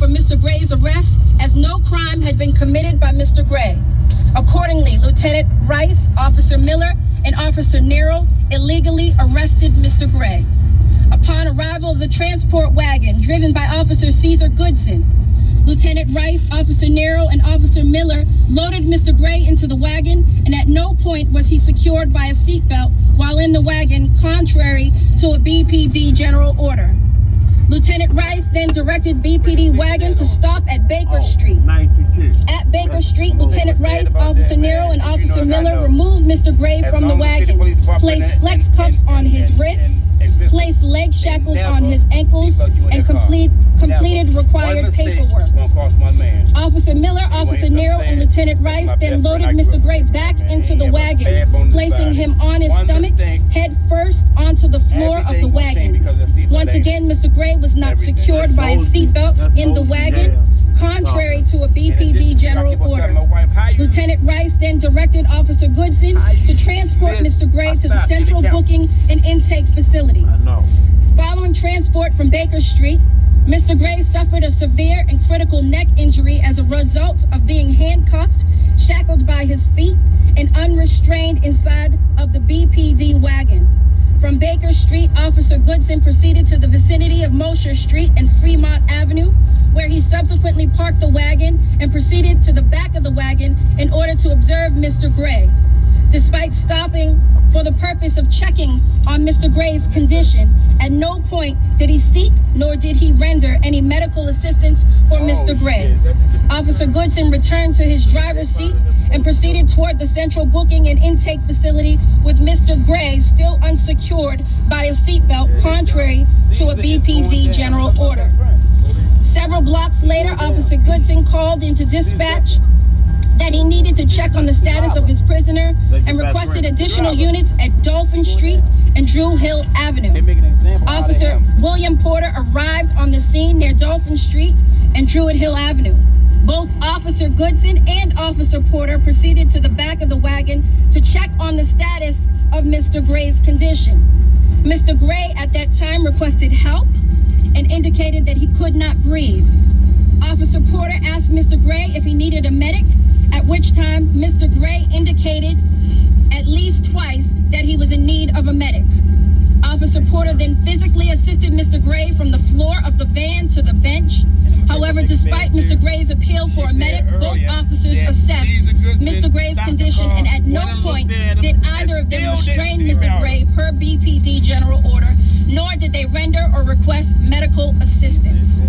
for Mr. Gray's arrest, as no crime had been committed by Mr. Gray. Accordingly, Lieutenant Rice, Officer Miller, and Officer Nero illegally arrested Mr. Gray. Upon arrival of the transport wagon driven by Officer Caesar Goodson, Lieutenant Rice, Officer Nero, and Officer Miller loaded Mr. Gray into the wagon, and at no point was he secured by a seatbelt while in the wagon, contrary to a BPD general order. Lieutenant Rice then directed BPD wagon to stop at Baker Street. At Baker Street, Lieutenant Rice, Officer Nero, and Officer Miller removed Mr. Gray from the wagon, placed flex cuffs on his wrists, placed leg shackles on his ankles, and completed required paperwork. Officer Miller, Officer Nero, and Lieutenant Rice then loaded Mr. Gray back into the wagon, placing him on his stomach, head first onto the floor of the wagon. Once again, Mr. Gray was not secured by a seatbelt in the wagon, contrary to a BPD general order. Lieutenant Rice then directed Officer Goodson to transport Mr. Gray to the central booking and intake facility. Following transport from Baker Street, Mr. Gray suffered a severe and critical neck injury as a result of being handcuffed, shackled by his feet, and unrestrained inside of the BPD wagon. From Baker Street, Officer Goodson proceeded to the vicinity of Mosher Street and Fremont Avenue, where he subsequently parked the wagon and proceeded to the back of the wagon in order to observe Mr. Gray. Despite stopping for the purpose of checking on Mr. Gray's condition, at no point did he seek nor did he render any medical assistance for Mr. Gray. Officer Goodson returned to his driver's seat and proceeded toward the central booking and intake facility with Mr. Gray still unsecured by a seatbelt, contrary to a BPD general order. Several blocks later, Officer Goodson called into dispatch that he needed to check on the status of his prisoner and requested additional units at Dolphin Street and Drew Hill Avenue. Officer William Porter arrived on the scene near Dolphin Street and Druid Hill Avenue. Both Officer Goodson and Officer Porter proceeded to the back of the wagon to check on the status of Mr. Gray's condition. Mr. Gray at that time requested help and indicated that he could not breathe. Officer Porter asked Mr. Gray if he needed a medic, at which time Mr. Gray indicated at least twice that he was in need of a medic. Officer Porter then physically assisted Mr. Gray from the floor of the van to the bench. However, despite Mr. Gray's appeal for a medic, both officers assessed Mr. Gray's condition, and at no point did either of them restrain Mr. Gray per BPD general order, nor did they render or request medical assistance.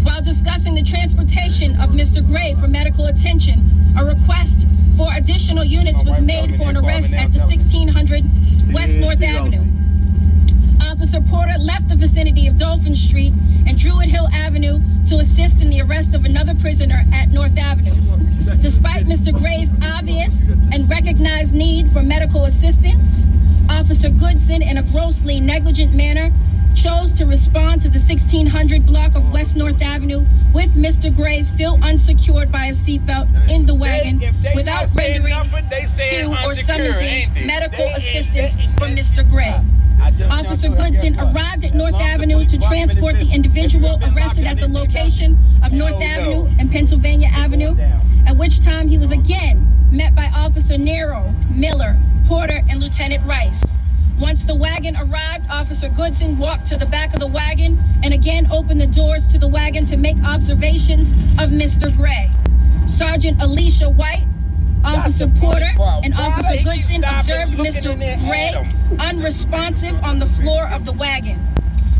While discussing the transportation of Mr. Gray for medical attention, a request for additional units was made for an arrest at the 1600 West North Avenue. Officer Porter left the vicinity of Dolphin Street and Druid Hill Avenue to assist in the arrest of another prisoner at North Avenue. Despite Mr. Gray's obvious and recognized need for medical assistance, Officer Goodson, in a grossly negligent manner, chose to respond to the 1600 block of West North Avenue with Mr. Gray still unsecured by a seatbelt in the wagon without rendering to or summoning medical assistance for Mr. Gray. Officer Goodson arrived at North Avenue to transport the individual arrested at the location of North Avenue and Pennsylvania Avenue, at which time he was again met by Officer Nero, Miller, Porter, and Lieutenant Rice. Once the wagon arrived, Officer Goodson walked to the back of the wagon and again opened the doors to the wagon to make observations of Mr. Gray. Sergeant Alicia White, Officer Porter, and Officer Goodson observed Mr. Gray unresponsive on the floor of the wagon.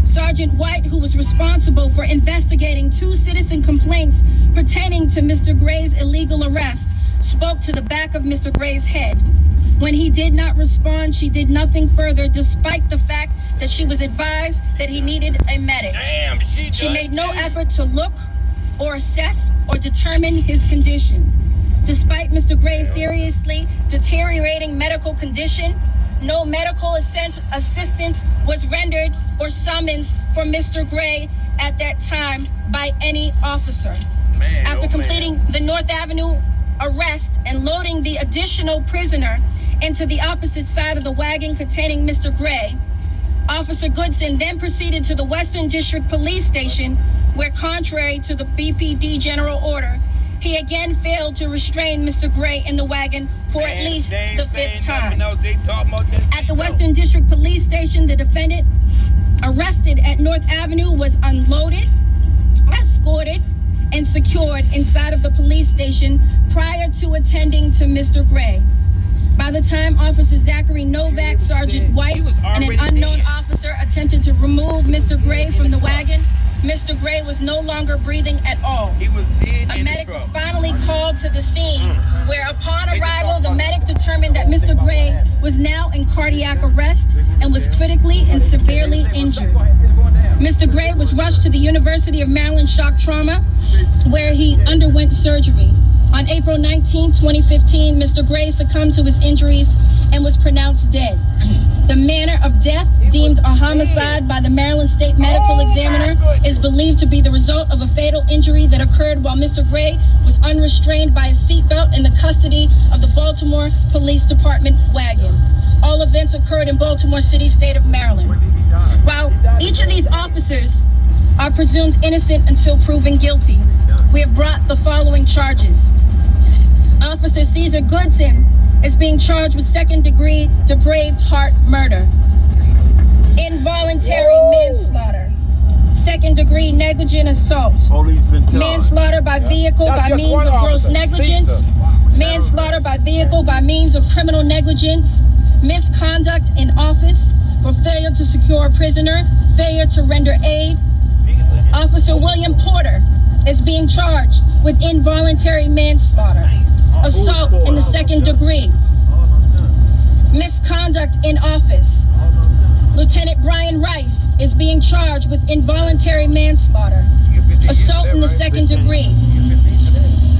Sergeant White, who was responsible for investigating 2 citizen complaints pertaining to Mr. Gray's illegal arrest, spoke to the back of Mr. Gray's head. When he did not respond, she did nothing further, despite the fact that she was advised that he needed a medic. She made no effort to look or assess or determine his condition. Despite Mr. Gray's seriously deteriorating medical condition, no medical assistance was rendered or summoned for Mr. Gray at that time by any officer. After completing the North Avenue arrest and loading the additional prisoner into the opposite side of the wagon containing Mr. Gray, Officer Goodson then proceeded to the Western District Police Station, where, contrary to the BPD general order, he again failed to restrain Mr. Gray in the wagon for at least the 5th time. At the Western District Police Station, the defendant, arrested at North Avenue, was unloaded, escorted, and secured inside of the police station prior to attending to Mr. Gray. By the time Officer Zachary Novak, Sergeant White, and an unknown officer attempted to remove Mr. Gray from the wagon, Mr. Gray was no longer breathing at all. A medic was finally called to the scene, where upon arrival, the medic determined that Mr. Gray was now in cardiac arrest and was critically and severely injured. Mr. Gray was rushed to the University of Maryland Shock Trauma, where he underwent surgery. On April 19, 2015, Mr. Gray succumbed to his injuries and was pronounced dead. The manner of death, deemed a homicide by the Maryland State Medical Examiner, is believed to be the result of a fatal injury that occurred while Mr. Gray was unrestrained by his seatbelt in the custody of the Baltimore Police Department wagon. All events occurred in Baltimore City, state of Maryland. While each of these officers are presumed innocent until proven guilty, we have brought the following charges. Officer Caesar Goodson is being charged with second-degree depraved heart murder, involuntary manslaughter, second-degree negligent assault, manslaughter by vehicle by means of gross negligence, manslaughter by vehicle by means of criminal negligence, misconduct in office for failure to secure a prisoner, failure to render aid. Officer William Porter is being charged with involuntary manslaughter, assault in the second degree, misconduct in office. Lieutenant Brian Rice is being charged with involuntary manslaughter, assault in the second degree,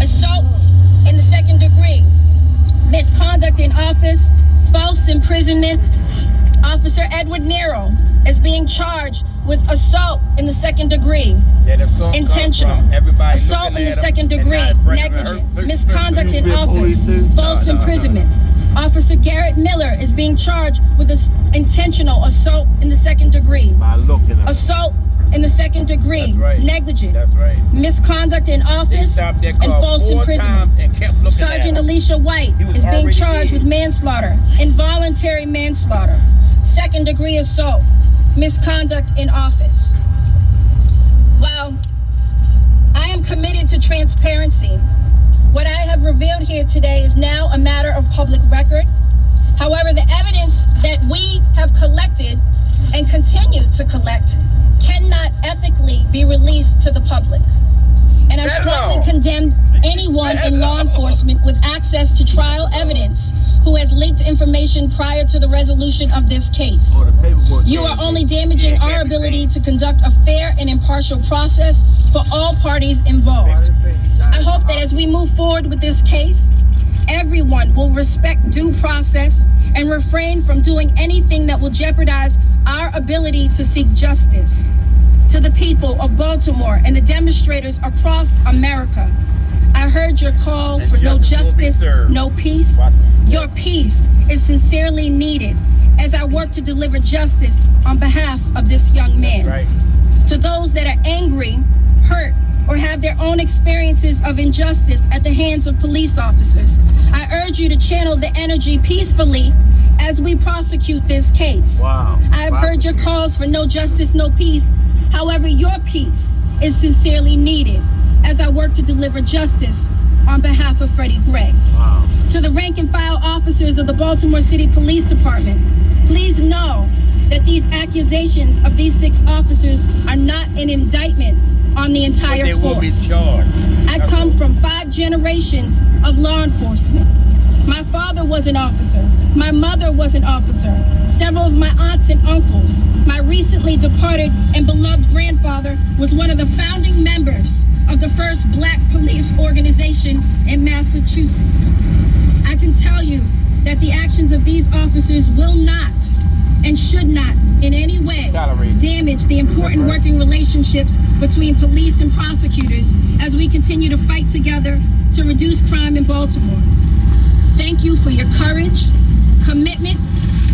assault in the second degree, misconduct in office, false imprisonment. Officer Edward Nero is being charged with assault in the second degree, intentional, assault in the second degree, negligent, misconduct in office, false imprisonment. Officer Garrett Miller is being charged with intentional assault in the second degree, assault in the second degree, negligent, misconduct in office, and false imprisonment. Sergeant Alicia White is being charged with manslaughter, involuntary manslaughter, second degree assault, misconduct in office. While I am committed to transparency, what I have revealed here today is now a matter of public record. However, the evidence that we have collected and continue to collect cannot ethically be released to the public. And I strongly condemn anyone in law enforcement with access to trial evidence who has leaked information prior to the resolution of this case. You are only damaging our ability to conduct a fair and impartial process for all parties involved. I hope that as we move forward with this case, everyone will respect due process and refrain from doing anything that will jeopardize our ability to seek justice. To the people of Baltimore and the demonstrators across America, I heard your call for no justice, no peace. Your peace is sincerely needed as I work to deliver justice on behalf of this young man. To those that are angry, hurt, or have their own experiences of injustice at the hands of police officers, I urge you to channel the energy peacefully as we prosecute this case. I have heard your calls for no justice, no peace. However, your peace is sincerely needed as I work to deliver justice on behalf of Freddie Gray. To the rank and file officers of the Baltimore City Police Department, please know that these accusations of these 6 officers are not an indictment on the entire force. I come from 5 generations of law enforcement. My father was an officer. My mother was an officer. Several of my aunts and uncles. My recently departed and beloved grandfather was one of the founding members of the first Black police organization in Massachusetts. I can tell you that the actions of these officers will not and should not in any way damage the important working relationships between police and prosecutors as we continue to fight together to reduce crime in Baltimore. Thank you for your courage, commitment,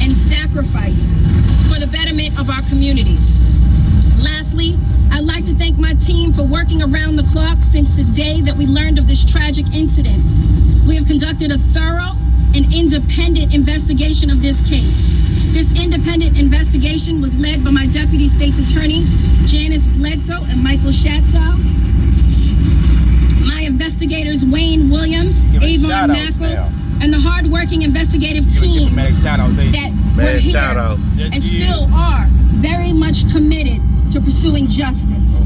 and sacrifice for the betterment of our communities. Lastly, I'd like to thank my team for working around the clock since the day that we learned of this tragic incident. We have conducted a thorough and independent investigation of this case. This independent investigation was led by my Deputy State's Attorney, Janice Bledsoe and Michael Schatzow. My investigators, Wayne Williams, Avon Mackel, and the hardworking investigative team that were here and still are very much committed to pursuing justice.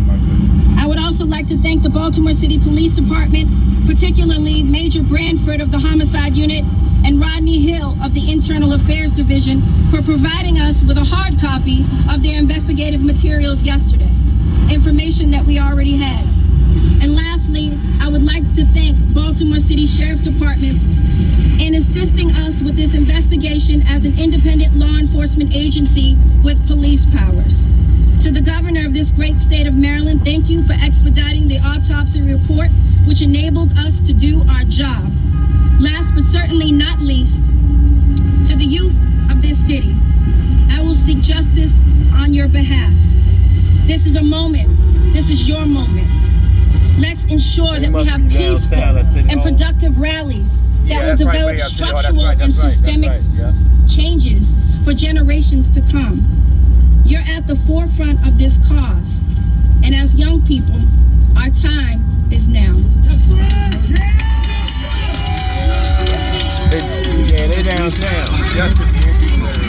I would also like to thank the Baltimore City Police Department, particularly Major Branford of the Homicide Unit and Rodney Hill of the Internal Affairs Division for providing us with a hard copy of their investigative materials yesterday, information that we already had. And lastly, I would like to thank Baltimore City Sheriff Department in assisting us with this investigation as an independent law enforcement agency with police powers. To the governor of this great state of Maryland, thank you for expediting the autopsy report, which enabled us to do our job. Last but certainly not least, to the youth of this city, I will seek justice on your behalf. This is a moment. This is your moment. Let's ensure that we have peaceful and productive rallies that will develop structural and systemic changes for generations to come. You're at the forefront of this cause. And as young people, our time is now. Yeah, they downtown.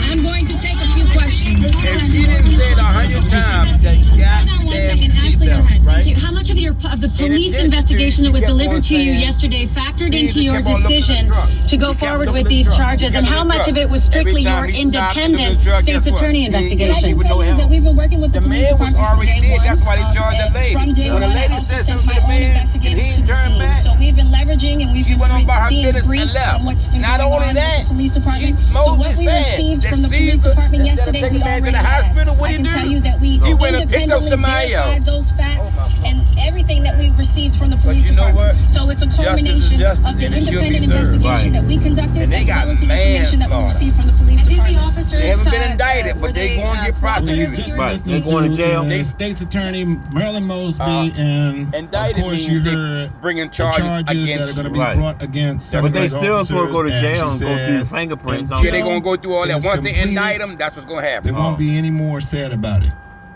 I'm going to take a few questions. If she didn't say it 100 times, Ashley, go ahead. Thank you. How much of the police investigation that was delivered to you yesterday factored into your decision to go forward with these charges, and how much of it was strictly your independent state's attorney investigation? What I can tell you is that we've been working with the police department from day one. That's why they charged the lady. From day When one, the I lady also said sent something my to the own man, investigators and to he the turned scene. back. So we've been leveraging and we've She been went on by her being business and briefed left. on what's been Not going only on that, with the police department. she- So what Moses we said received that from the police Caesar, department instead of yesterday, taking we the man to already the hospital, had. what I he can do? tell you that we He went and picked up independently somebody verified else. those facts and everything that we've received from the police you know department. what? So it's a culmination justice, of the and it should be independent served. investigation that we conducted, And they as got well as the information that we manslaughter. received from the police I think the department. officers They haven't been indicted, were but they going to get Well, prosecuted. you just Right. listening They going to jail. the state's attorney, Marilyn Mosby, and of Indicted course means you they heard bringing the charges charges that against are going to you. be brought against some But of they those still supposed to go to officers, jail she and go said through the fingerprints on Yeah, they until going to go through all that. it's Once they completed, indict them, that's what's going to there happen. won't be any more said about it.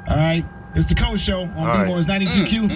All right, it's the Coach Show on All right. B-Boys 92Q.